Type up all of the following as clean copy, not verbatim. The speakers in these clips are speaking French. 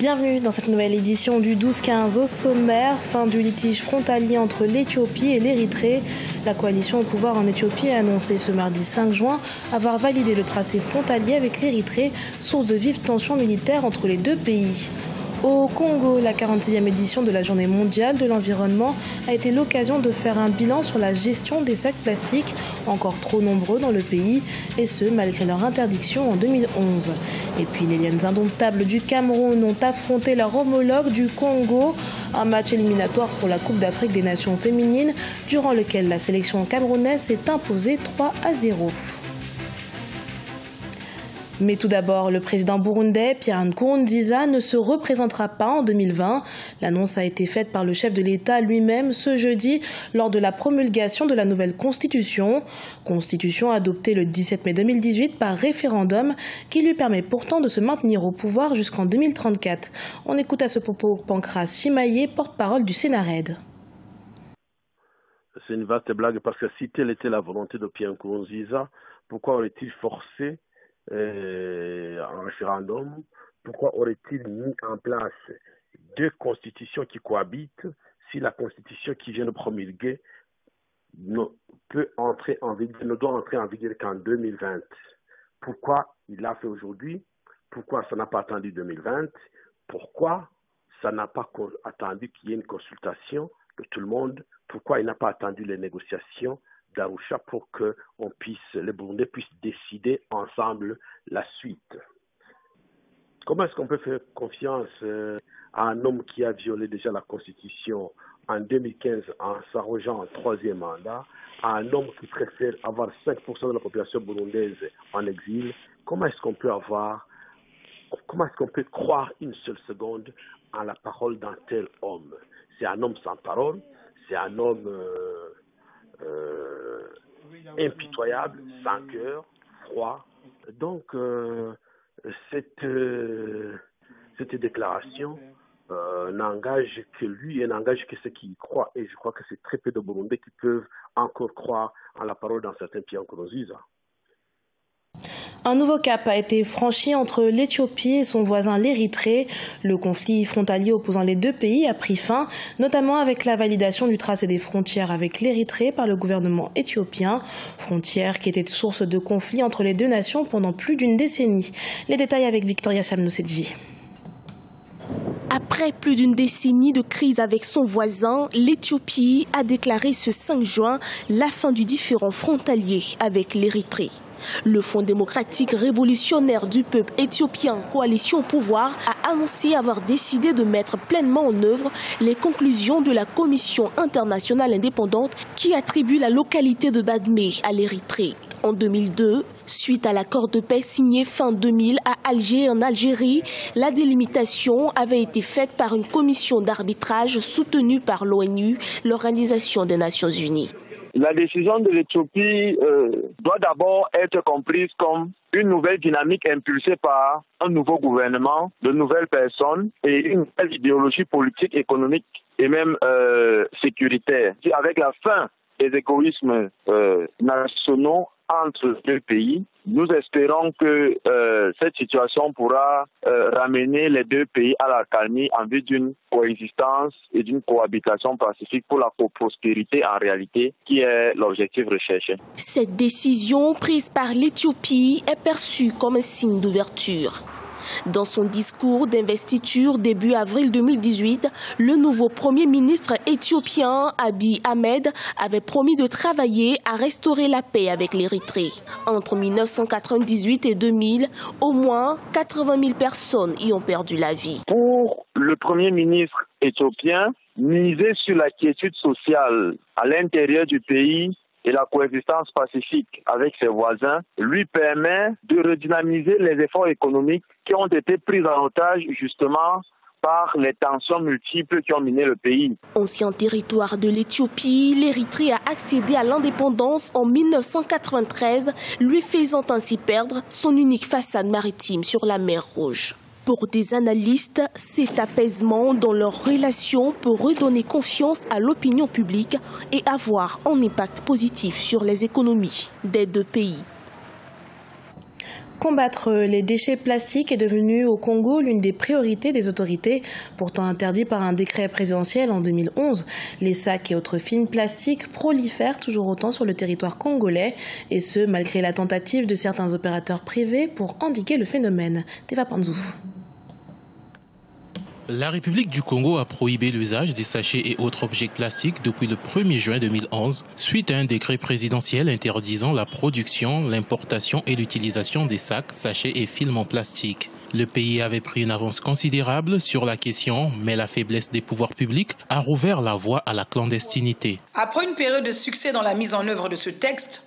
Bienvenue dans cette nouvelle édition du 12-15 au sommaire. Fin du litige frontalier entre l'Éthiopie et l'Érythrée. La coalition au pouvoir en Éthiopie a annoncé ce mardi 5 juin avoir validé le tracé frontalier avec l'Érythrée, source de vives tensions militaires entre les deux pays. Au Congo, la 46e édition de la Journée mondiale de l'environnement a été l'occasion de faire un bilan sur la gestion des sacs plastiques, encore trop nombreux dans le pays, et ce, malgré leur interdiction en 2011. Et puis les Lions indomptables du Cameroun ont affronté leur homologue du Congo, un match éliminatoire pour la Coupe d'Afrique des Nations féminines, durant lequel la sélection camerounaise s'est imposée 3-0. Mais tout d'abord, le président burundais, Pierre Nkurunziza, ne se représentera pas en 2020. L'annonce a été faite par le chef de l'État lui-même ce jeudi lors de la promulgation de la nouvelle constitution. Constitution adoptée le 17 mai 2018 par référendum qui lui permet pourtant de se maintenir au pouvoir jusqu'en 2034. On écoute à ce propos Pancras Chimaye, porte-parole du Sénarède. C'est une vaste blague parce que si telle était la volonté de Pierre Nkurunziza, pourquoi aurait-il forcé un référendum? Pourquoi aurait-il mis en place deux constitutions qui cohabitent si la constitution qui vient de promulguer ne doit entrer en vigueur qu'en 2020? Pourquoi il l'a fait aujourd'hui? Pourquoi ça n'a pas attendu 2020? Pourquoi ça n'a pas attendu qu'il y ait une consultation de tout le monde? Pourquoi il n'a pas attendu les négociations d'Arusha pour que les Burundais puissent décider ensemble la suite? Comment est-ce qu'on peut faire confiance à un homme qui a violé déjà la Constitution en 2015 en s'arrogeant un troisième mandat, à un homme qui préfère avoir 5% de la population burundaise en exil? Comment est-ce qu'on peut croire une seule seconde en la parole d'un tel homme? C'est un homme sans parole, c'est un homme impitoyable, sans cœur, froid. Donc, cette déclaration n'engage que lui et n'engage que ceux qui y croient. Et je crois que c'est très peu de Burundais qui peuvent encore croire en la parole d'un certain Pierre Nkurunziza. Un nouveau cap a été franchi entre l'Éthiopie et son voisin l'Érythrée. Le conflit frontalier opposant les deux pays a pris fin, notamment avec la validation du tracé des frontières avec l'Érythrée par le gouvernement éthiopien, frontière qui était source de conflits entre les deux nations pendant plus d'une décennie. Les détails avec Victoria Samnosedji. Après plus d'une décennie de crise avec son voisin, l'Éthiopie a déclaré ce 5 juin la fin du différend frontalier avec l'Érythrée. Le Front démocratique révolutionnaire du peuple éthiopien, coalition au pouvoir, a annoncé avoir décidé de mettre pleinement en œuvre les conclusions de la Commission internationale indépendante qui attribue la localité de Badmé à l'Érythrée. En 2002, suite à l'accord de paix signé fin 2000 à Alger en Algérie, la délimitation avait été faite par une commission d'arbitrage soutenue par l'ONU, l'Organisation des Nations Unies. La décision de l'Éthiopie doit d'abord être comprise comme une nouvelle dynamique impulsée par un nouveau gouvernement, de nouvelles personnes et une nouvelle idéologie politique, économique et même sécuritaire. Avec la fin des égoïsmes nationaux entre deux pays, nous espérons que cette situation pourra ramener les deux pays à la calmie en vue d'une coexistence et d'une cohabitation pacifique pour la prospérité en réalité, qui est l'objectif recherché. Cette décision prise par l'Éthiopie est perçue comme un signe d'ouverture. Dans son discours d'investiture début avril 2018, le nouveau Premier ministre éthiopien Abiy Ahmed avait promis de travailler à restaurer la paix avec l'Érythrée. Entre 1998 et 2000, au moins 80 000 personnes y ont perdu la vie. Pour le Premier ministre éthiopien, miser sur la quiétude sociale à l'intérieur du pays et la coexistence pacifique avec ses voisins lui permet de redynamiser les efforts économiques qui ont été pris en otage justement par les tensions multiples qui ont miné le pays. Ancien territoire de l'Éthiopie, l'Érythrée a accédé à l'indépendance en 1993, lui faisant ainsi perdre son unique façade maritime sur la mer Rouge. Pour des analystes, cet apaisement dans leurs relations peut redonner confiance à l'opinion publique et avoir un impact positif sur les économies des deux pays. Combattre les déchets plastiques est devenu au Congo l'une des priorités des autorités, pourtant interdit par un décret présidentiel en 2011. Les sacs et autres films plastiques prolifèrent toujours autant sur le territoire congolais, et ce, malgré la tentative de certains opérateurs privés pour endiguer le phénomène. Teva Panzou. La République du Congo a prohibé l'usage des sachets et autres objets plastiques depuis le 1er juin 2011, suite à un décret présidentiel interdisant la production, l'importation et l'utilisation des sacs, sachets et films en plastique. Le pays avait pris une avance considérable sur la question, mais la faiblesse des pouvoirs publics a rouvert la voie à la clandestinité. Après une période de succès dans la mise en œuvre de ce texte,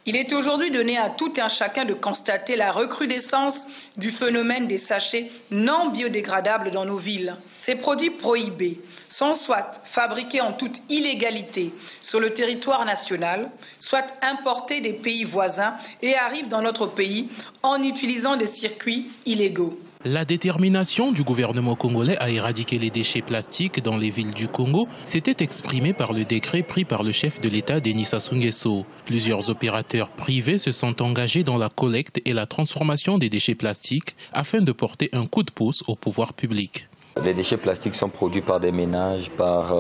il est aujourd'hui donné à tout un chacun de constater la recrudescence du phénomène des sachets non biodégradables dans nos villes. Ces produits prohibés sont soit fabriqués en toute illégalité sur le territoire national, soit importés des pays voisins et arrivent dans notre pays en utilisant des circuits illégaux. La détermination du gouvernement congolais à éradiquer les déchets plastiques dans les villes du Congo s'était exprimée par le décret pris par le chef de l'État, Denis Sassou Nguesso. Plusieurs opérateurs privés se sont engagés dans la collecte et la transformation des déchets plastiques afin de porter un coup de pouce au pouvoir public. Les déchets plastiques sont produits par des ménages, par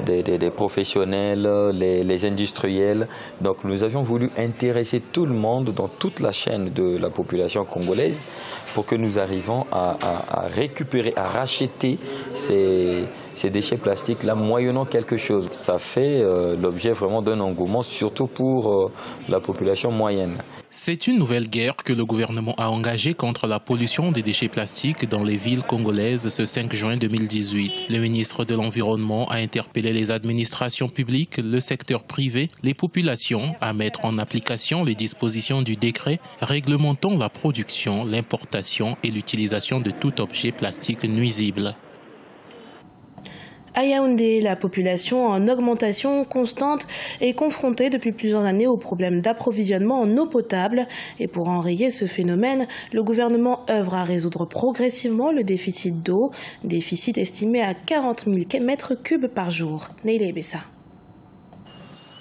des professionnels, les industriels. Donc nous avions voulu intéresser tout le monde dans toute la chaîne de la population congolaise pour que nous arrivions à récupérer, à racheter ces déchets plastiques-là, moyennant quelque chose. Ça fait l'objet vraiment d'un engouement, surtout pour la population moyenne. C'est une nouvelle guerre que le gouvernement a engagée contre la pollution des déchets plastiques dans les villes congolaises ce 5 juin 2018. Le ministre de l'Environnement a interpellé les administrations publiques, le secteur privé, les populations à mettre en application les dispositions du décret réglementant la production, l'importation et l'utilisation de tout objet plastique nuisible. À Yaoundé, la population en augmentation constante est confrontée depuis plusieurs années aux problèmes d'approvisionnement en eau potable. Et pour enrayer ce phénomène, le gouvernement œuvre à résoudre progressivement le déficit d'eau, déficit estimé à 40 000 mètres cubes par jour. Neile Bessa.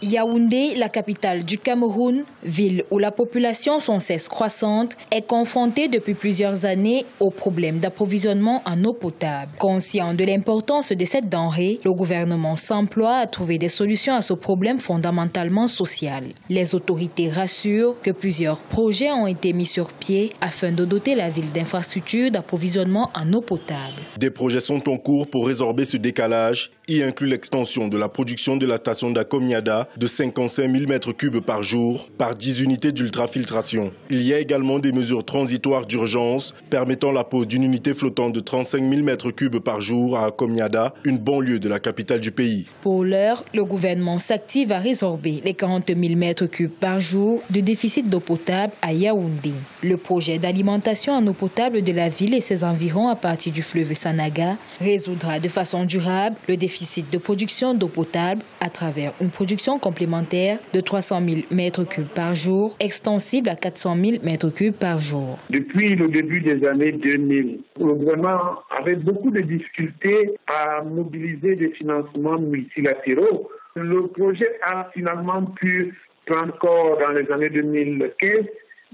Yaoundé, la capitale du Cameroun, ville où la population sans cesse croissante, est confrontée depuis plusieurs années aux problèmes d'approvisionnement en eau potable. Conscient de l'importance de cette denrée, le gouvernement s'emploie à trouver des solutions à ce problème fondamentalement social. Les autorités rassurent que plusieurs projets ont été mis sur pied afin de doter la ville d'infrastructures d'approvisionnement en eau potable. Des projets sont en cours pour résorber ce décalage. Y inclut l'extension de la production de la station d'Akomiada de 55 000 m3 par jour par 10 unités d'ultrafiltration. Il y a également des mesures transitoires d'urgence permettant la pose d'une unité flottante de 35 000 m3 par jour à Akomiada, une banlieue de la capitale du pays. Pour l'heure, le gouvernement s'active à résorber les 40 000 m3 par jour de déficit d'eau potable à Yaoundé. Le projet d'alimentation en eau potable de la ville et ses environs à partir du fleuve Sanaga résoudra de façon durable le déficit de production d'eau potable à travers une production complémentaire de 300 000 m3 par jour, extensible à 400 000 m3 par jour. Depuis le début des années 2000, le gouvernement avait beaucoup de difficultés à mobiliser des financements multilatéraux. Le projet a finalement pu prendre corps dans les années 2015,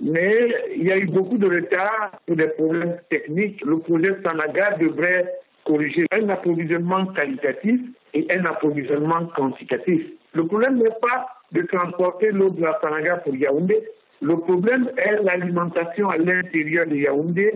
mais il y a eu beaucoup de retard pour des problèmes techniques. Le projet Sanaga devrait corriger un approvisionnement qualitatif et un approvisionnement quantitatif. Le problème n'est pas de transporter l'eau de la Sanaga pour Yaoundé. Le problème est l'alimentation à l'intérieur de Yaoundé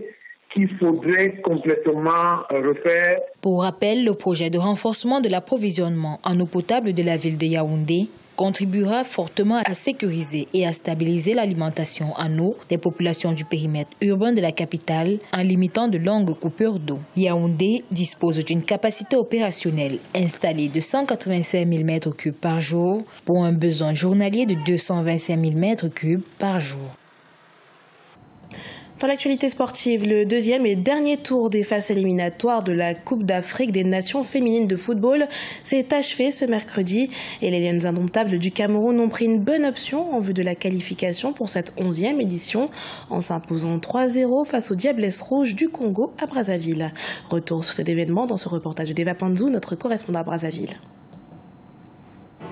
qu'il faudrait complètement refaire. Pour rappel, le projet de renforcement de l'approvisionnement en eau potable de la ville de Yaoundé contribuera fortement à sécuriser et à stabiliser l'alimentation en eau des populations du périmètre urbain de la capitale en limitant de longues coupures d'eau. Yaoundé dispose d'une capacité opérationnelle installée de 185 000 m3 par jour pour un besoin journalier de 225 000 m3 par jour. Dans l'actualité sportive, le deuxième et dernier tour des phases éliminatoires de la Coupe d'Afrique des Nations féminines de football s'est achevé ce mercredi et les Lions indomptables du Cameroun ont pris une bonne option en vue de la qualification pour cette 11e édition en s'imposant 3-0 face aux Diablesses Rouges du Congo à Brazzaville. Retour sur cet événement dans ce reportage de Deva Panzou, notre correspondant à Brazzaville.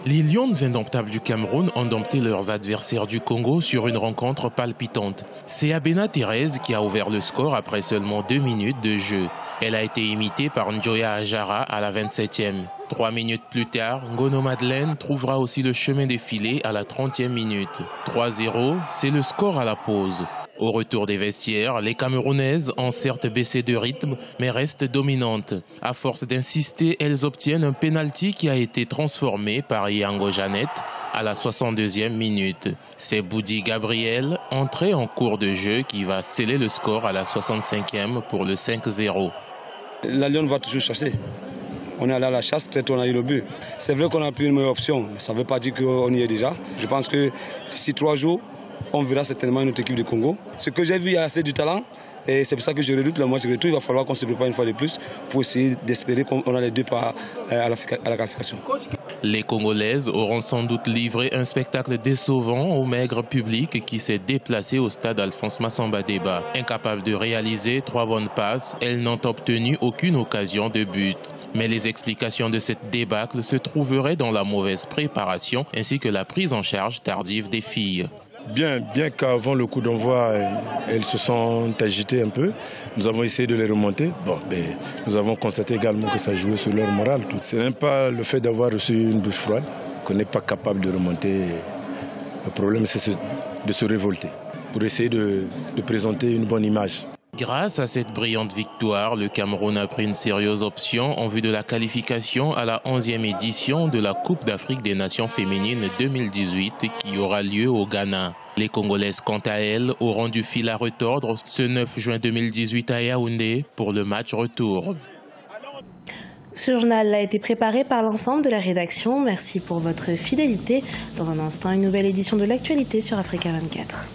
Les Lions indomptables du Cameroun ont dompté leurs adversaires du Congo sur une rencontre palpitante. C'est Abena Thérèse qui a ouvert le score après seulement 2 minutes de jeu. Elle a été imitée par Njoya Ajara à la 27e. 3 minutes plus tard, Ngono Madeleine trouvera aussi le chemin des filets à la 30e minute. 3-0, c'est le score à la pause. Au retour des vestiaires, les Camerounaises ont certes baissé de rythme, mais restent dominantes. À force d'insister, elles obtiennent un pénalty qui a été transformé par Yango Jeannette à la 62e minute. C'est Boudi Gabriel, entré en cours de jeu, qui va sceller le score à la 65e pour le 5-0. La Lyon va toujours chasser. On est allé à la chasse, très tôt on a eu le but. C'est vrai qu'on a pris une meilleure option, ça ne veut pas dire qu'on y est déjà. Je pense que d'ici 3 jours, on verra certainement une autre équipe du Congo. Ce que j'ai vu, il y a assez du talent. Et c'est pour ça que je redoute le match retour. Il va falloir qu'on se prépare une fois de plus pour essayer d'espérer qu'on a les 2 pas à la qualification. Les Congolaises auront sans doute livré un spectacle décevant au maigre public qui s'est déplacé au stade Alphonse Massamba Déba. Incapables de réaliser 3 bonnes passes, elles n'ont obtenu aucune occasion de but. Mais les explications de cette débâcle se trouveraient dans la mauvaise préparation ainsi que la prise en charge tardive des filles. Bien qu'avant le coup d'envoi, elles se sont agitées un peu. Nous avons essayé de les remonter. Nous avons constaté également que ça jouait sur leur morale. Ce n'est pas le fait d'avoir reçu une douche froide qu'on n'est pas capable de remonter. Le problème, c'est de se révolter pour essayer de présenter une bonne image. Grâce à cette brillante victoire, le Cameroun a pris une sérieuse option en vue de la qualification à la 11e édition de la Coupe d'Afrique des Nations féminines 2018 qui aura lieu au Ghana. Les Congolaises, quant à elles, auront du fil à retordre ce 9 juin 2018 à Yaoundé pour le match retour. Ce journal a été préparé par l'ensemble de la rédaction. Merci pour votre fidélité. Dans un instant, une nouvelle édition de l'actualité sur Africa 24.